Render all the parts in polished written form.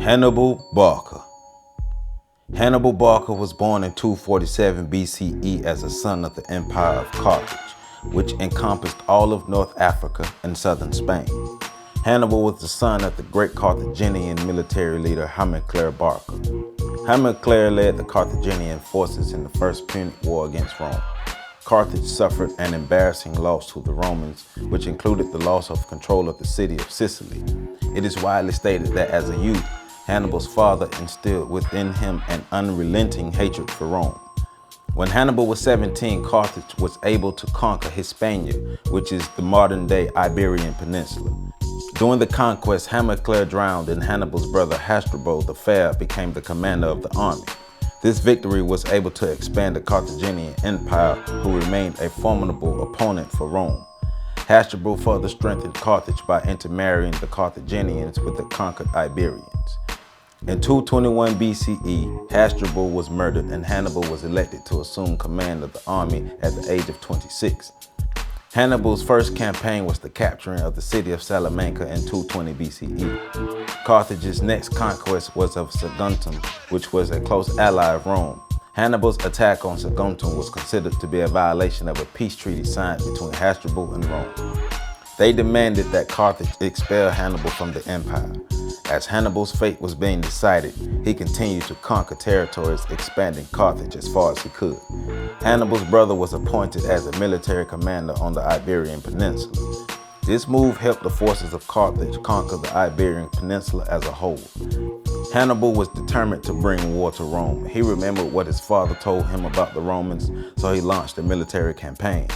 Hannibal Barca. Hannibal Barca was born in 247 BCE as a son of the Empire of Carthage, which encompassed all of North Africa and southern Spain. Hannibal was the son of the great Carthaginian military leader Hamilcar Barca. Hamilcar led the Carthaginian forces in the First Punic War against Rome. Carthage suffered an embarrassing loss to the Romans, which included the loss of control of the city of Sicily. It is widely stated that as a youth, Hannibal's father instilled within him an unrelenting hatred for Rome. When Hannibal was 17, Carthage was able to conquer Hispania, which is the modern-day Iberian Peninsula. During the conquest, Hamilcar drowned and Hannibal's brother Hasdrubal the Fair became the commander of the army. This victory was able to expand the Carthaginian Empire, who remained a formidable opponent for Rome. Hasdrubal further strengthened Carthage by intermarrying the Carthaginians with the conquered Iberians. In 221 BCE, Hasdrubal was murdered and Hannibal was elected to assume command of the army at the age of 26. Hannibal's first campaign was the capturing of the city of Salamanca in 220 BCE. Carthage's next conquest was of Saguntum, which was a close ally of Rome. Hannibal's attack on Saguntum was considered to be a violation of a peace treaty signed between Hasdrubal and Rome. They demanded that Carthage expel Hannibal from the empire. As Hannibal's fate was being decided, he continued to conquer territories, expanding Carthage as far as he could. Hannibal's brother was appointed as a military commander on the Iberian Peninsula. This move helped the forces of Carthage conquer the Iberian Peninsula as a whole. Hannibal was determined to bring war to Rome. He remembered what his father told him about the Romans, so he launched a military campaign.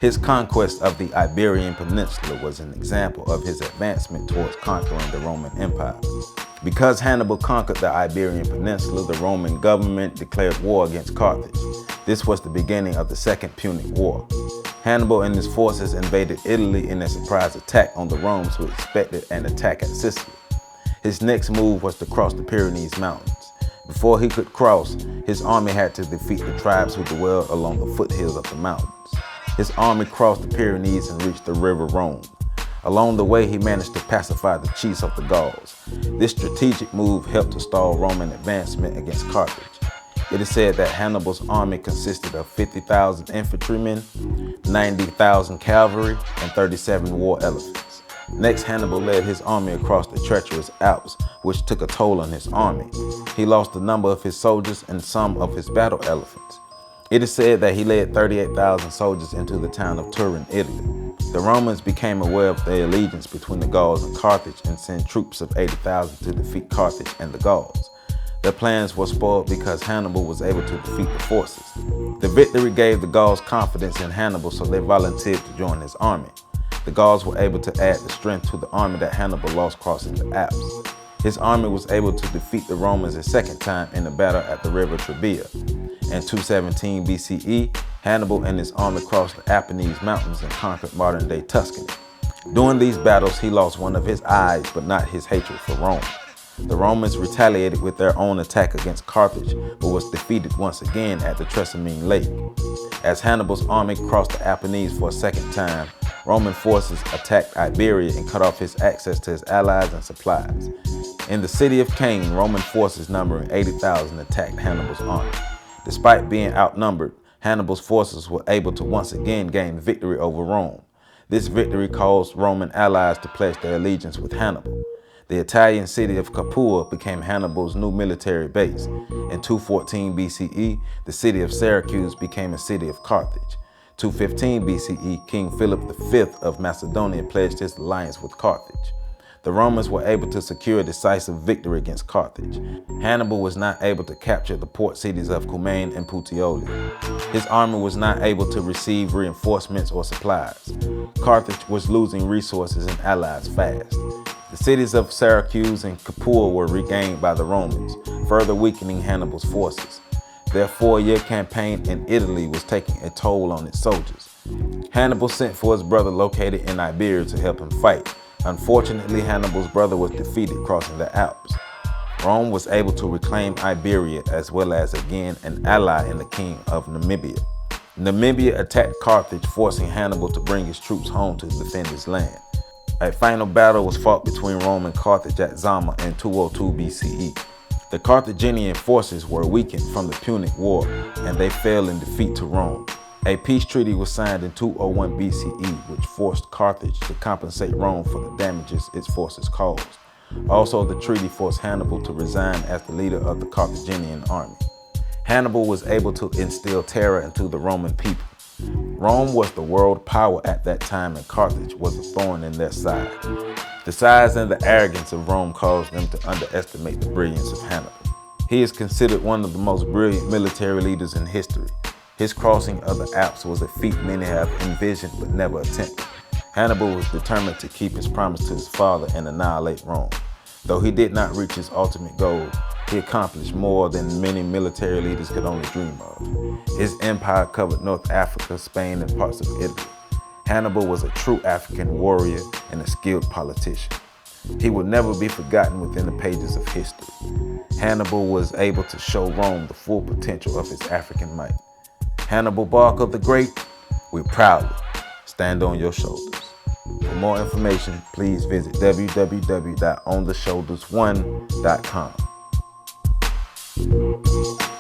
His conquest of the Iberian Peninsula was an example of his advancement towards conquering the Roman Empire. Because Hannibal conquered the Iberian Peninsula, the Roman government declared war against Carthage. This was the beginning of the Second Punic War. Hannibal and his forces invaded Italy in a surprise attack on the Romans, who expected an attack at Sicily. His next move was to cross the Pyrenees Mountains. Before he could cross, his army had to defeat the tribes who dwelled along the foothills of the mountains. His army crossed the Pyrenees and reached the river Rhone. Along the way, he managed to pacify the chiefs of the Gauls. This strategic move helped to stall Roman advancement against Carthage. It is said that Hannibal's army consisted of 50,000 infantrymen, 90,000 cavalry, and 37 war elephants. Next, Hannibal led his army across the treacherous Alps, which took a toll on his army. He lost a number of his soldiers and some of his battle elephants. It is said that he led 38,000 soldiers into the town of Turin, Italy. The Romans became aware of the allegiance between the Gauls and Carthage and sent troops of 80,000 to defeat Carthage and the Gauls. Their plans were spoiled because Hannibal was able to defeat the forces. The victory gave the Gauls confidence in Hannibal, so they volunteered to join his army. The Gauls were able to add the strength to the army that Hannibal lost crossing the Alps. His army was able to defeat the Romans a second time in a battle at the river Trebia. In 217 BCE, Hannibal and his army crossed the Apennines Mountains and conquered modern-day Tuscany. During these battles, he lost one of his eyes, but not his hatred for Rome. The Romans retaliated with their own attack against Carthage, but was defeated once again at the Trasimene Lake. As Hannibal's army crossed the Apennines for a second time, Roman forces attacked Iberia and cut off his access to his allies and supplies. In the city of Caen, Roman forces numbering 80,000 attacked Hannibal's army. Despite being outnumbered, Hannibal's forces were able to once again gain victory over Rome. This victory caused Roman allies to pledge their allegiance with Hannibal. The Italian city of Capua became Hannibal's new military base. In 214 BCE, the city of Syracuse became a city of Carthage. 215 BCE, King Philip V of Macedonia pledged his alliance with Carthage. The Romans were able to secure a decisive victory against Carthage. Hannibal was not able to capture the port cities of Cumae and Puteoli. His army was not able to receive reinforcements or supplies. Carthage was losing resources and allies fast. The cities of Syracuse and Capua were regained by the Romans, further weakening Hannibal's forces. Their 4-year campaign in Italy was taking a toll on its soldiers. Hannibal sent for his brother located in Iberia to help him fight. Unfortunately, Hannibal's brother was defeated crossing the Alps. Rome was able to reclaim Iberia as well as again an ally in the king of Namibia. Namibia attacked Carthage, forcing Hannibal to bring his troops home to defend his land. A final battle was fought between Rome and Carthage at Zama in 202 BCE. The Carthaginian forces were weakened from the Punic War, and they fell in defeat to Rome. A peace treaty was signed in 201 BCE, which forced Carthage to compensate Rome for the damages its forces caused. Also, the treaty forced Hannibal to resign as the leader of the Carthaginian army. Hannibal was able to instill terror into the Roman people. Rome was the world power at that time, and Carthage was a thorn in their side. The size and the arrogance of Rome caused them to underestimate the brilliance of Hannibal. He is considered one of the most brilliant military leaders in history. His crossing of the Alps was a feat many have envisioned but never attempted. Hannibal was determined to keep his promise to his father and annihilate Rome. Though he did not reach his ultimate goal, he accomplished more than many military leaders could only dream of. His empire covered North Africa, Spain, and parts of Italy. Hannibal was a true African warrior and a skilled politician. He will never be forgotten within the pages of history. Hannibal was able to show Rome the full potential of his African might. Hannibal Barca the Great, we proudly stand on your shoulders. For more information, please visit www.ontheshoulders1.com.